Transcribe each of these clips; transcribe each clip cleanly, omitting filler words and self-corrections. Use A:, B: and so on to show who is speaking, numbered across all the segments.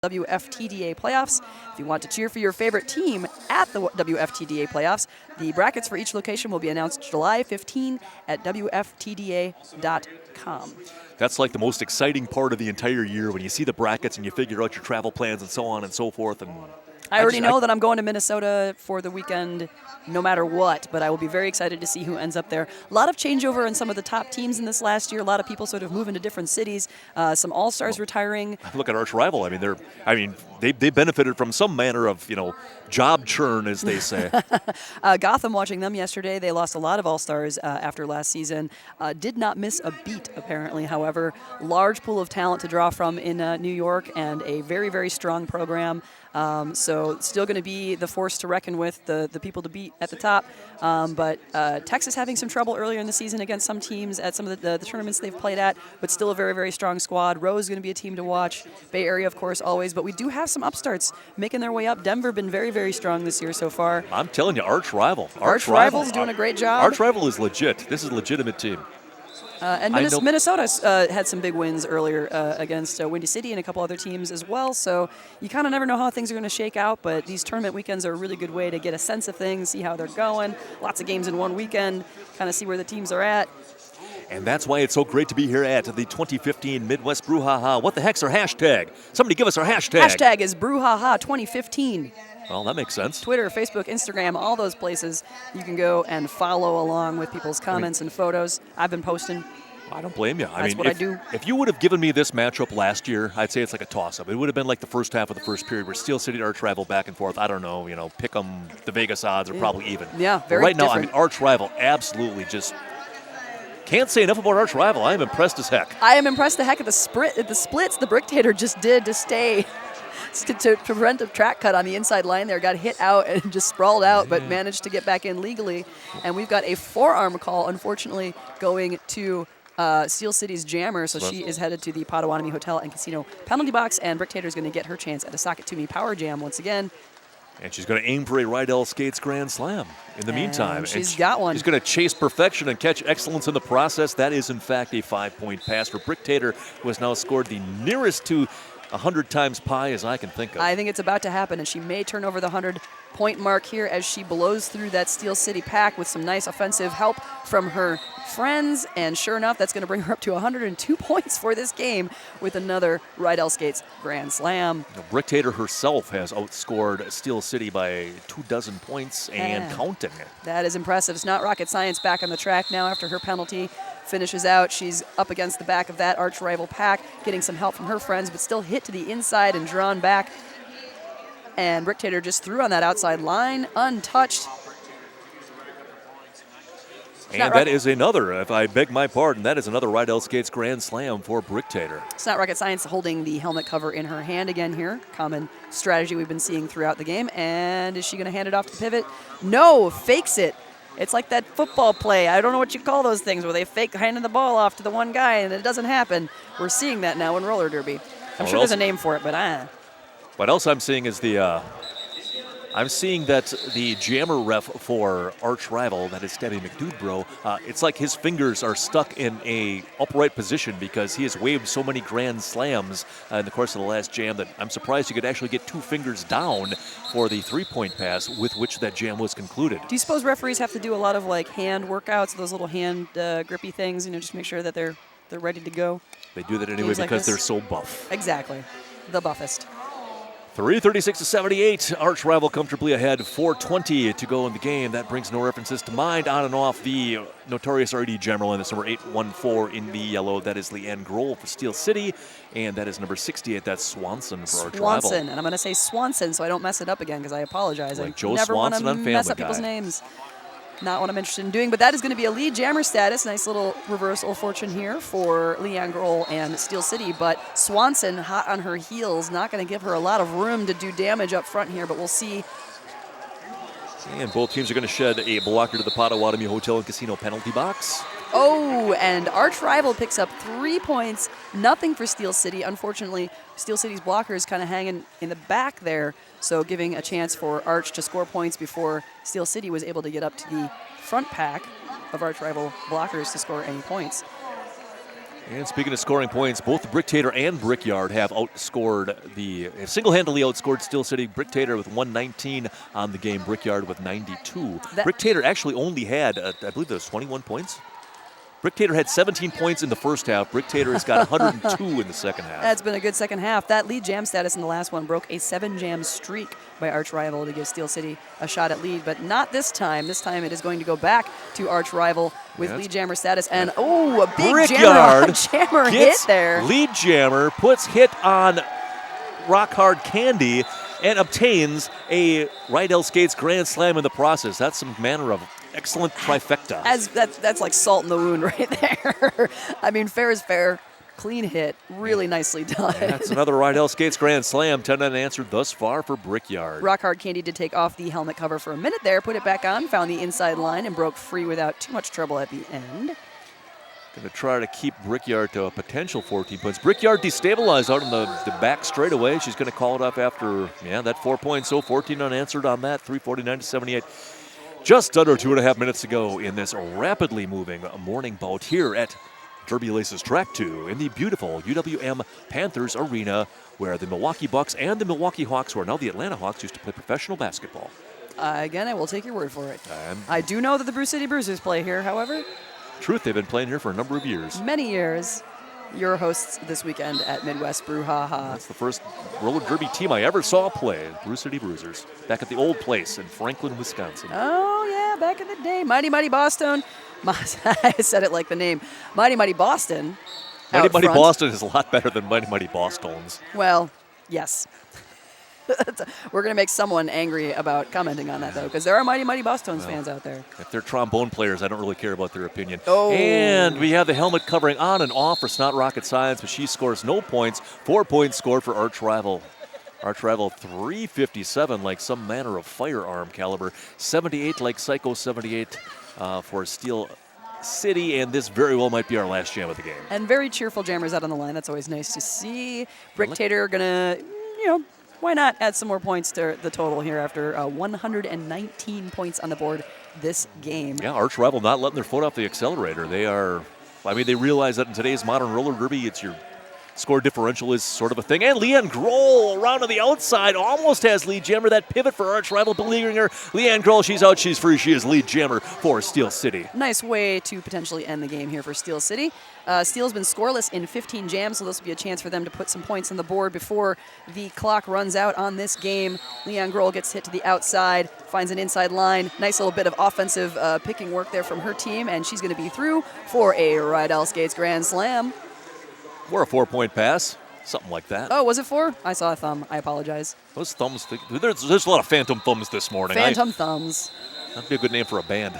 A: WFTDA playoffs. If you want to cheer for your favorite team at the WFTDA playoffs, the brackets for each location will be announced July 15 at WFTDA.com.
B: That's like the most exciting part of the entire year when you see the brackets and you figure out your travel plans and so on and so forth. And
A: I already know that I'm going to Minnesota for the weekend no matter what, but I will be very excited to see who ends up there. A lot of changeover in some of the top teams in this last year. A lot of people sort of moving to different cities. Some all-stars retiring.
B: Look at Arch Rival. They benefited from some manner of, job churn, as they say.
A: Gotham, watching them yesterday, they lost a lot of all-stars after last season. Did not miss a beat, apparently. However, large pool of talent to draw from in New York and a very, very strong program. So still going to be the force to reckon with, the people to beat at the top. But Texas having some trouble earlier in the season against some teams at some of the tournaments they've played at, but still a very, very strong squad. Rose is going to be a team to watch. Bay Area, of course, always. But we do have some upstarts making their way up. Denver been very, very strong this year so far.
B: I'm telling you, Arch Rival.
A: Arch Rival's doing a great job.
B: Arch Rival is legit. This is a legitimate team.
A: And Minnesota had some big wins earlier against Windy City and a couple other teams as well. So you kind of never know how things are going to shake out. But these tournament weekends are a really good way to get a sense of things, see how they're going. Lots of games in one weekend, kind of see where the teams are at.
B: And that's why it's so great to be here at the 2015 Midwest Brouhaha. What the heck's our hashtag? Somebody give us our hashtag.
A: Hashtag is Brouhaha 2015.
B: Well, that makes sense.
A: Twitter, Facebook, Instagram, all those places. You can go and follow along with people's comments and photos. I've been posting.
B: I don't blame you.
A: That's what I do.
B: If you would have given me this matchup last year, I'd say it's like a toss-up. It would have been like the first half of the first period where Steel City Arch Rival back and forth. I don't know, pick them. The Vegas odds are probably even.
A: Yeah, very
B: right
A: different.
B: Now, Arch Rival absolutely just can't say enough about Arch Rival. I am impressed as heck.
A: I am impressed the heck at the splits the Bricktator just did to stay. To prevent a track cut on the inside line there, got hit out and just sprawled out, but managed to get back in legally. And we've got a forearm call, unfortunately, going to Steel City's Jammer, so she is headed to the Potawatomi Hotel and Casino penalty box, and Bricktator is going to get her chance at a Sock It To Me Power Jam once again.
B: And she's going to aim for a Rydell Skates Grand Slam in the meantime.
A: She's got one.
B: She's going to chase perfection and catch excellence in the process. That is, in fact, a 5-point pass for Bricktator, who has now scored the nearest to 100 times pi as I can think of.
A: I think it's about to happen, and she may turn over the 100-point mark here as she blows through that Steel City pack with some nice offensive help from her friends. And sure enough, that's going to bring her up to 102 points for this game with another Rydell Skates Grand Slam.
B: Now, Bricktator herself has outscored Steel City by 24 points and counting.
A: That is impressive. It's not rocket science back on the track now after her penalty finishes out. She's up against the back of that Arch Rival pack, getting some help from her friends, but still hit to the inside and drawn back. And Bricktator just threw on that outside line, untouched.
B: And that is another, if I beg my pardon, that is another Rydell Skates Grand Slam for Bricktator.
A: It's not rocket science, holding the helmet cover in her hand again here. Common strategy we've been seeing throughout the game. And is she going to hand it off to the pivot? No, fakes it. It's like that football play. I don't know what you call those things where they fake handing the ball off to the one guy and it doesn't happen. We're seeing that now in roller derby. I'm sure there's a name for it, but
B: What else I'm seeing is I'm seeing that the jammer ref for Arch Rival, that is Stabby McDoodbro, it's like his fingers are stuck in a upright position because he has waved so many grand slams in the course of the last jam that I'm surprised you could actually get 2 fingers down for the 3-point pass with which that jam was concluded.
A: Do you suppose referees have to do a lot of hand workouts, those little hand grippy things, just make sure that they're ready to go?
B: They do that anyway because they're so buff.
A: Exactly. The buffest.
B: 336-78. Arch Rival comfortably ahead. 4:20 to go in the game. That brings no references to mind. On and off the notorious RD General, and it's number 814 in the yellow. That is Leanne Grohl for Steel City, and that is number 68. That's Swanson for Arch Rival.
A: Swanson, and I'm going to say Swanson so I don't mess it up again because I apologize.
B: Like
A: I
B: Joe
A: never want
B: Swanson
A: to
B: on Family
A: mess up
B: Guy.
A: people's names. Not what I'm interested in doing, but that is going to be a lead jammer status. Nice little reversal fortune here for Leanne Grohl and Steel City, but Swanson hot on her heels, not going to give her a lot of room to do damage up front here, but we'll see.
B: And both teams are going to shed a blocker to the Potawatomi Hotel and Casino penalty box.
A: Oh, and Arch Rival picks up 3 points, nothing for Steel City. Unfortunately, Steel City's blocker is kind of hanging in the back there, so giving a chance for Arch to score points before Steel City was able to get up to the front pack of Arch Rival blockers to score any points.
B: And speaking of scoring points, both Bricktator and Brickyard have single-handedly outscored Steel City. Bricktator with 119 on the game, Brickyard with 92. Bricktator actually only had, I believe there was 21 points. Bricktator had 17 points in the first half. Bricktator has got 102 in the second half.
A: That's been a good second half. That lead jam status in the last one broke a 7-jam streak by Arch Rival to give Steel City a shot at lead, but not this time. This time it is going to go back to Arch Rival with lead jammer status. And, a big
B: Brickyard
A: jammer hit there.
B: Lead jammer puts hit on Rock Hard Candy and obtains a Rydell Skates Grand Slam in the process. That's some manner of excellent trifecta.
A: That's like salt in the wound right there. I mean, fair is fair. Clean hit. Really nicely done.
B: That's another Rydell Skates Grand Slam. 10 unanswered thus far for Brickyard.
A: Rock Hard Candy did take off the helmet cover for a minute there, put it back on, found the inside line, and broke free without too much trouble at the end.
B: Going to try to keep Brickyard to a potential 14 points. Brickyard destabilized out on the back straightaway. She's going to call it off after, that 4 points. So 14 unanswered on that, 349 to 78. Just under 2.5 minutes to go in this rapidly moving morning bout here at Derby Laces Track 2 in the beautiful UWM Panthers Arena, where the Milwaukee Bucks and the Milwaukee Hawks, who are now the Atlanta Hawks, used to play professional basketball.
A: Again, I will take your word for it. I do know that the Brew City Bruisers play here, however.
B: Truth, they've been playing here for a number of years.
A: Many years. Your hosts this weekend at Midwest Brew Ha Ha.
B: That's the first roller derby team I ever saw play, Brew City Bruisers, back at the old place in Franklin, Wisconsin.
A: Oh, yeah, back in the day. Mighty Mighty Boston. I said it like the name. Mighty Mighty Boston.
B: Mighty Mighty Boston is a lot better than Mighty Mighty Boston's.
A: Well, yes. We're going to make someone angry about commenting on that, though, because there are Mighty Mighty Boston's fans out there.
B: If they're trombone players, I don't really care about their opinion.
A: Oh.
B: And we have the helmet covering on and off for Snot Rocket Science, but she scores no points. 4 points scored for Arch Rival. Arch Rival 357 like some manner of firearm caliber. 78 like Psycho 78 for Steel City, and this very well might be our last jam of the game.
A: And very cheerful jammers out on the line. That's always nice to see. Bricktator going to, why not add some more points to the total here after 119 points on the board this game.
B: Yeah, Arch Rival not letting their foot off the accelerator. They realize that in today's modern roller derby, it's your score differential is sort of a thing. And Leanne Grohl around to the outside almost has lead jammer. That pivot for Arch Rival beleaguering her. Leanne Grohl, she's out, she's free. She is lead jammer for Steel City.
A: Nice way to potentially end the game here for Steel City. Steel's been scoreless in 15 jams, so this will be a chance for them to put some points on the board before the clock runs out on this game. Leanne Grohl gets hit to the outside, finds an inside line. Nice little bit of offensive picking work there from her team, and she's going to be through for a Rydell Skates Grand Slam.
B: Or a 4-point pass, something like that.
A: Oh, was it 4? I saw a thumb. I apologize.
B: Those thumbs, there's a lot of phantom thumbs this morning.
A: Phantom thumbs.
B: That'd be a good name for a band.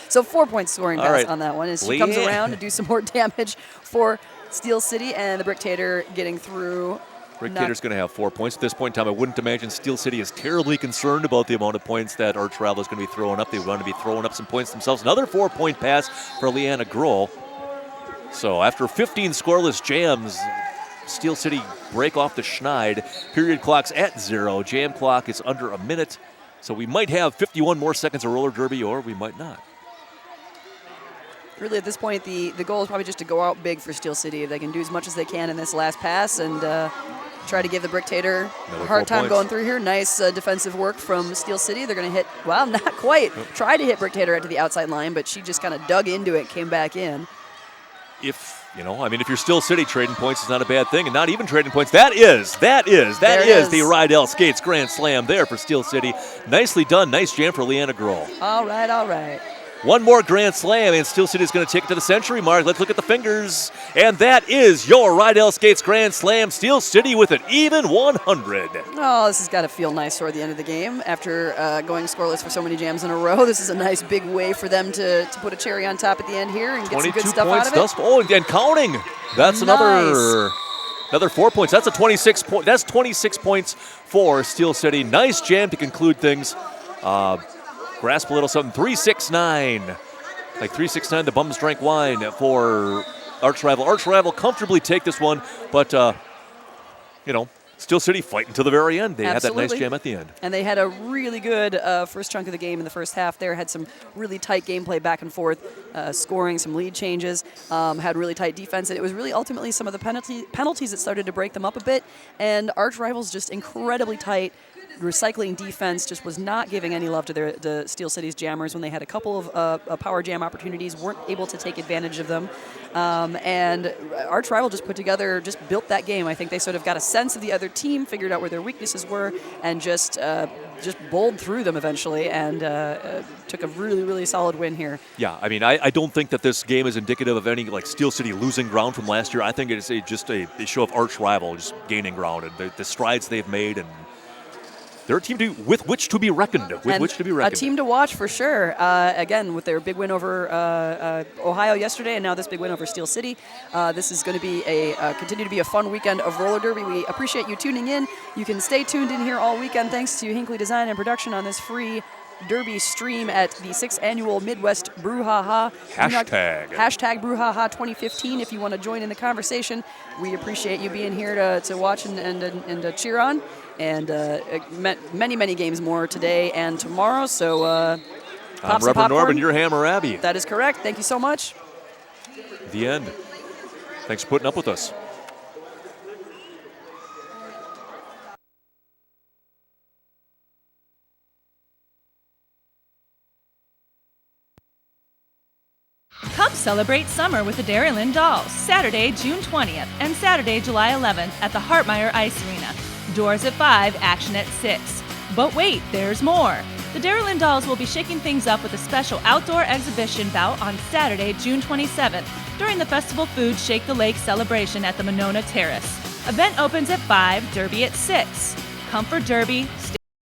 A: So 4 point scoring pass
B: right.
A: on that one as she comes around to do some more damage for Steel City, and the Bricktator getting through.
B: Bricktator's going to have 4 points. At this point in time, I wouldn't imagine Steel City is terribly concerned about the amount of points that Arch Rival is going to be throwing up. They want to be throwing up some points themselves. Another 4-point pass for Leanna Grohl. So after 15 scoreless jams, Steel City break off the schneid. Period clock's at 0. Jam clock is under a minute. So we might have 51 more seconds of roller derby, or we might not.
A: Really, at this point, the goal is probably just to go out big for Steel City. If they can do as much as they can in this last pass and try to give the Bricktator a hard time going through here. Nice defensive work from Steel City. They're going to hit, well, not quite. Tried to hit Bricktator out to the outside line, but she just kind of dug into it, came back in.
B: If you're Steel City, trading points is not a bad thing, and not even trading points. That is the Rydell Skates Grand Slam there for Steel City. Nicely done. Nice jam for Leanna Grohl.
A: All right.
B: One more Grand Slam, and Steel City is going to take it to the century mark. Let's look at the fingers. And that is your Rydell Skates Grand Slam. Steel City with an even 100.
A: Oh, this has got to feel nice toward the end of the game. After going scoreless for so many jams in a row, this is a nice big way for them to put a cherry on top at the end here and get some good stuff out of it.
B: Oh, and counting. That's
A: nice.
B: Another 4 points. That's 26 points for Steel City. Nice jam to conclude things. Grasp a little something. 369. Like 369, the bums drank wine for Arch Rival. Arch Rival comfortably take this one, but, Steel City fighting to the very end. They had that nice
A: Absolutely.
B: jam at the end.
A: And they had a really good first chunk of the game in the first half there. Had some really tight gameplay back and forth, scoring some lead changes, had really tight defense. And it was really ultimately some of the penalties that started to break them up a bit. And arch rivals just incredibly tight. Recycling defense just was not giving any love to the Steel City's jammers when they had a couple of power jam opportunities, weren't able to take advantage of them. And Arch Rival just built that game. I think they sort of got a sense of the other team, figured out where their weaknesses were, and just bowled through them eventually, and took a really, really solid win here.
B: Yeah, I mean, I don't think that this game is indicative of any like Steel City losing ground from last year. I think it's just a show of Arch Rival just gaining ground and the strides they've made, and they're a team with which to be reckoned. A
A: team to watch for sure. Again, with their big win over Ohio yesterday, and now this big win over Steel City. This is going to be continue to be a fun weekend of roller derby. We appreciate you tuning in. You can stay tuned in here all weekend thanks to Hinckley Design and Production on this free derby stream at the 6th annual Midwest Brouhaha. Hashtag Brouhaha 2015 if you want to join in the conversation. We appreciate you being here to watch and to cheer on. And many, many games more today and tomorrow. So,
B: I'm Reverend Norman, you're Hammurabi.
A: That is correct. Thank you so much.
B: The end. Thanks for putting up with us.
C: Come celebrate summer with the Dairyland Dolls, Saturday, June 20th and Saturday, July 11th at the Hartmeyer Ice Arena. Doors at 5, action at 6. But wait, there's more. The Dairyland Dolls will be shaking things up with a special outdoor exhibition bout on Saturday, June 27th during the Festival Food Shake the Lake celebration at the Monona Terrace. Event opens at 5, derby at 6. Come for derby, stay